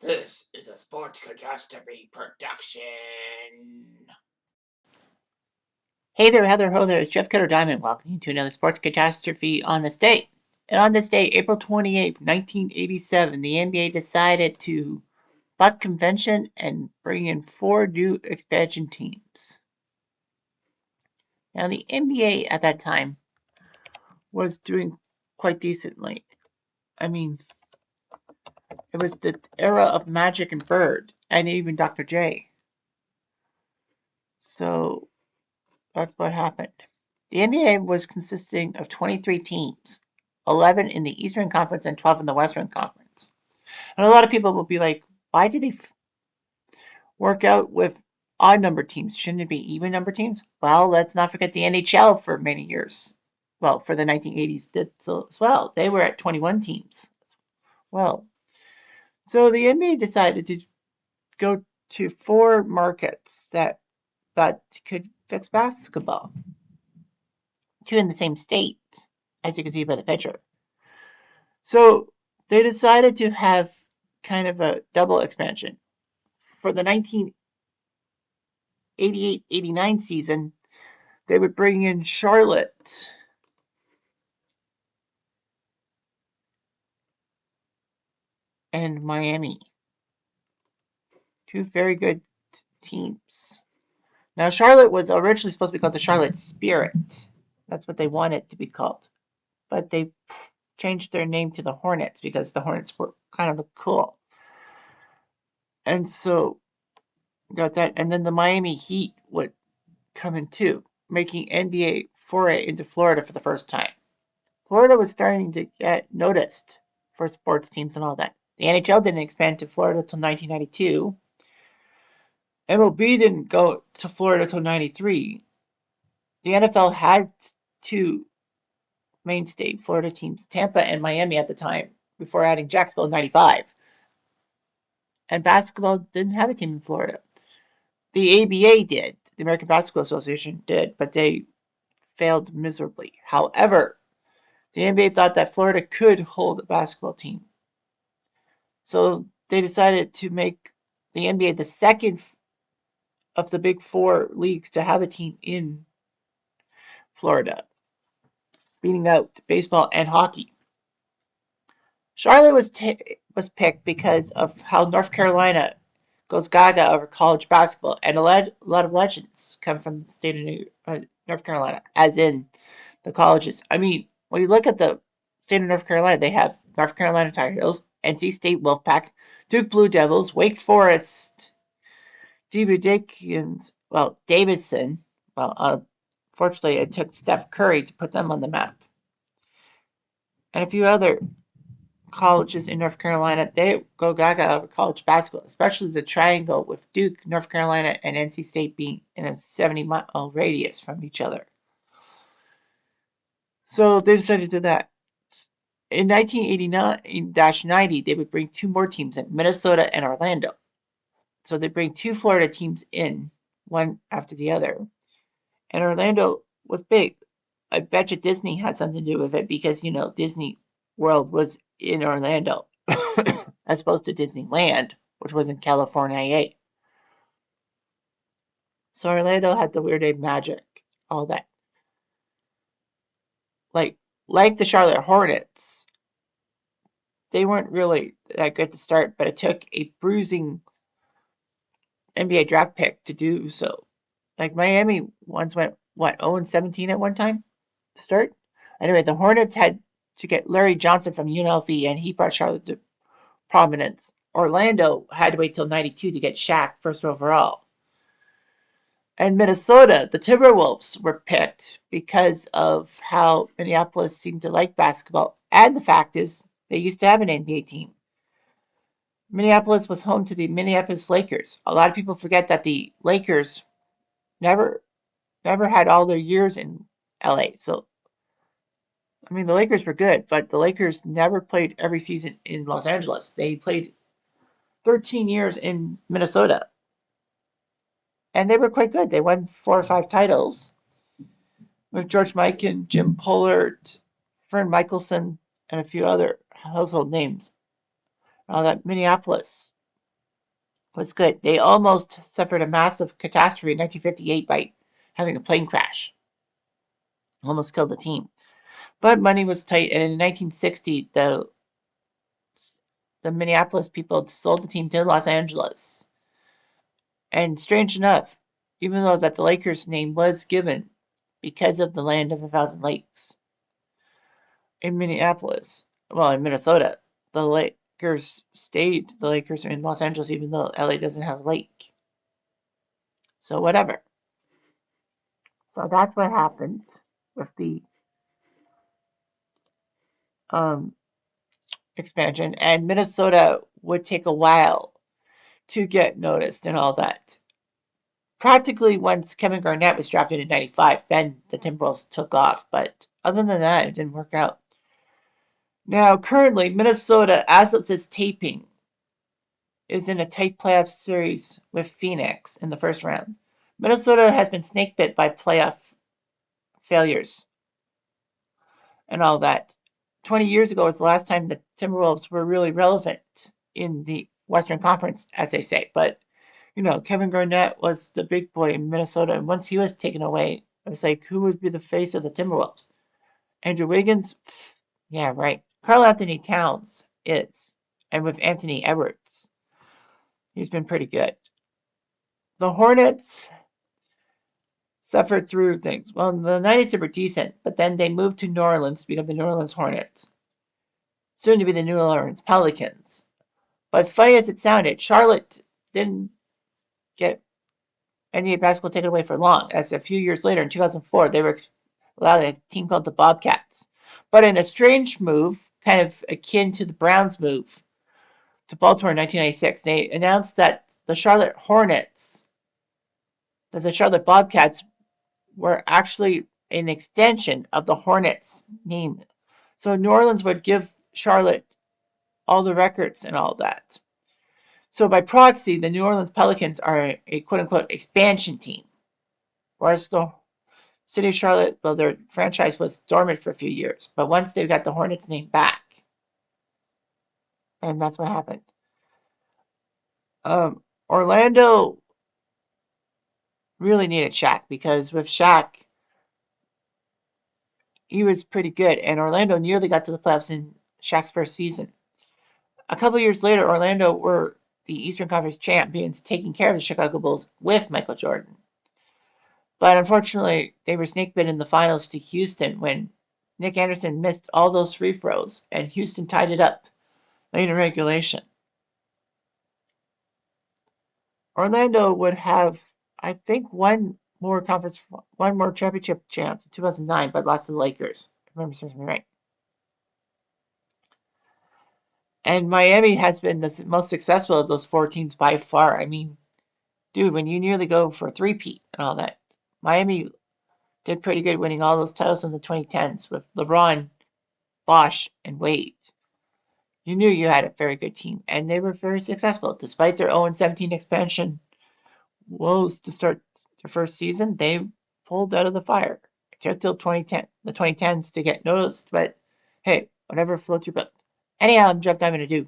This is a Sports Catastrophe production. Hey there, Heather Ho there. It's Jeff Cutter Diamond. Welcome to another Sports Catastrophe on this date. And on this date, April 28th, 1987, the NBA decided to buck convention and bring in 4 new expansion teams. Now, the NBA at that time was doing quite decently. I mean, it was the era of Magic and Bird, and even Dr. J. So that's what happened. The NBA was consisting of 23 teams, 11 in the Eastern Conference and 12 in the Western Conference. And a lot of people will be like, why did they work out with odd number teams? Shouldn't it be even number teams? Well, let's not forget the NHL for many years. Well, for the 1980s did so as well. They were at 21 teams. Well, so the NBA decided to go to 4 markets that could fix basketball. 2 in the same state, as you can see by the picture. So they decided to have kind of a double expansion. For the 1988-89 season, they would bring in Charlotte and Miami. 2 very good teams. Now, Charlotte was originally supposed to be called the Charlotte Spirit. That's what they wanted to be called. But they changed their name to the Hornets because the Hornets were kind of cool. And so got that. And then the Miami Heat would come in too, making NBA foray into Florida for the first time. Florida was starting to get noticed for sports teams and all that. The NHL didn't expand to Florida until 1992. MLB didn't go to Florida until 93. The NFL had 2 mainstay Florida teams, Tampa and Miami at the time, before adding Jacksonville in 95. And basketball didn't have a team in Florida. The ABA did, the American Basketball Association did, but they failed miserably. However, the NBA thought that Florida could hold a basketball team. So they decided to make the NBA the second of the big 4 leagues to have a team in Florida, beating out baseball and hockey. Charlotte was picked because of how North Carolina goes gaga over college basketball, and a lot of legends come from the state of North Carolina, as in the colleges. I mean, when you look at the state of North Carolina, they have North Carolina Tar Heels, NC State Wolfpack, Duke Blue Devils, Wake Forest, Davidson. Well, fortunately, it took Steph Curry to put them on the map, and a few other colleges in North Carolina. They go gaga over college basketball, especially the triangle with Duke, North Carolina, and NC State being in a 70-mile radius from each other. So they decided to do that. In 1989-90, they would bring 2 more teams in, Minnesota and Orlando. So they bring 2 Florida teams in, one after the other. And Orlando was big. I bet you Disney had something to do with it because, Disney World was in Orlando as opposed to Disneyland, which was in California. So Orlando had the weird name Magic, all that. Like like the Charlotte Hornets, they weren't really that good to start, but it took a bruising NBA draft pick to do so. Like Miami once went what 0-17 at one time to start. Anyway, the Hornets had to get Larry Johnson from UNLV, and he brought Charlotte to prominence. Orlando had to wait till '92 to get Shaq first overall. And Minnesota, the Timberwolves were picked because of how Minneapolis seemed to like basketball, and the fact is they used to have an NBA team. Minneapolis was home to the Minneapolis Lakers. A lot of people forget that the Lakers never never had all their years in LA. So I mean the Lakers were good, but the Lakers never played every season in Los Angeles. They played 13 years in Minnesota. And they were quite good. They won 4 or 5 titles with George Mikan, Jim Pollard, Fern Michelson, and a few other household names. That Minneapolis was good. They almost suffered a massive catastrophe in 1958 by having a plane crash. Almost killed the team. But money was tight, and in 1960, the Minneapolis people sold the team to Los Angeles. And strange enough, even though that the Lakers name was given because of the land of a thousand lakes in Minneapolis, well, in Minnesota, the Lakers stayed. The Lakers are in Los Angeles, even though LA doesn't have a lake. So whatever. So that's what happened with the um, expansion, and Minnesota would take a while to get noticed and all that. Practically once Kevin Garnett was drafted in 95, then the Timberwolves took off. But other than that, it didn't work out. Now, currently, Minnesota, as of this taping, is in a tight playoff series with Phoenix in the first round. Minnesota has been snake bit by playoff failures and all that. 20 years ago was the last time the Timberwolves were really relevant in the Western Conference, as they say. But, Kevin Garnett was the big boy in Minnesota. And once he was taken away, it was like, who would be the face of the Timberwolves? Andrew Wiggins? Yeah, right. Karl Anthony Towns is. And with Anthony Edwards, he's been pretty good. The Hornets suffered through things. Well, in the 90s they were decent, but then they moved to New Orleans to become the New Orleans Hornets. Soon to be the New Orleans Pelicans. But funny as it sounded, Charlotte didn't get NBA basketball taken away for long, as a few years later, in 2004, they were allowed a team called the Bobcats. But in a strange move, kind of akin to the Browns' move to Baltimore in 1996, they announced that the Charlotte Bobcats were actually an extension of the Hornets name. So New Orleans would give Charlotte all the records and all that. So by proxy, the New Orleans Pelicans are a quote-unquote expansion team. Whereas the City of Charlotte, well, their franchise was dormant for a few years. But once they got the Hornets name back, and that's what happened. Orlando really needed Shaq, because with Shaq, he was pretty good. And Orlando nearly got to the playoffs in Shaq's first season. A couple years later, Orlando were the Eastern Conference champions, taking care of the Chicago Bulls with Michael Jordan. But unfortunately, they were snake bit in the finals to Houston when Nick Anderson missed all those free throws, and Houston tied it up late in regulation. Orlando would have, I think, one more championship chance in 2009, but lost to the Lakers. If I remember serves me right. And Miami has been the most successful of those four teams by far. I mean, dude, when you nearly go for a three-peat and all that, Miami did pretty good, winning all those titles in the 2010s with LeBron, Bosh, and Wade. You knew you had a very good team, and they were very successful. Despite their 0-17 expansion woes to start their first season, they pulled out of the fire. It took till the 2010s to get noticed, but hey, whatever floats your boat. Anyhow, I'm Jeff Diamond to do.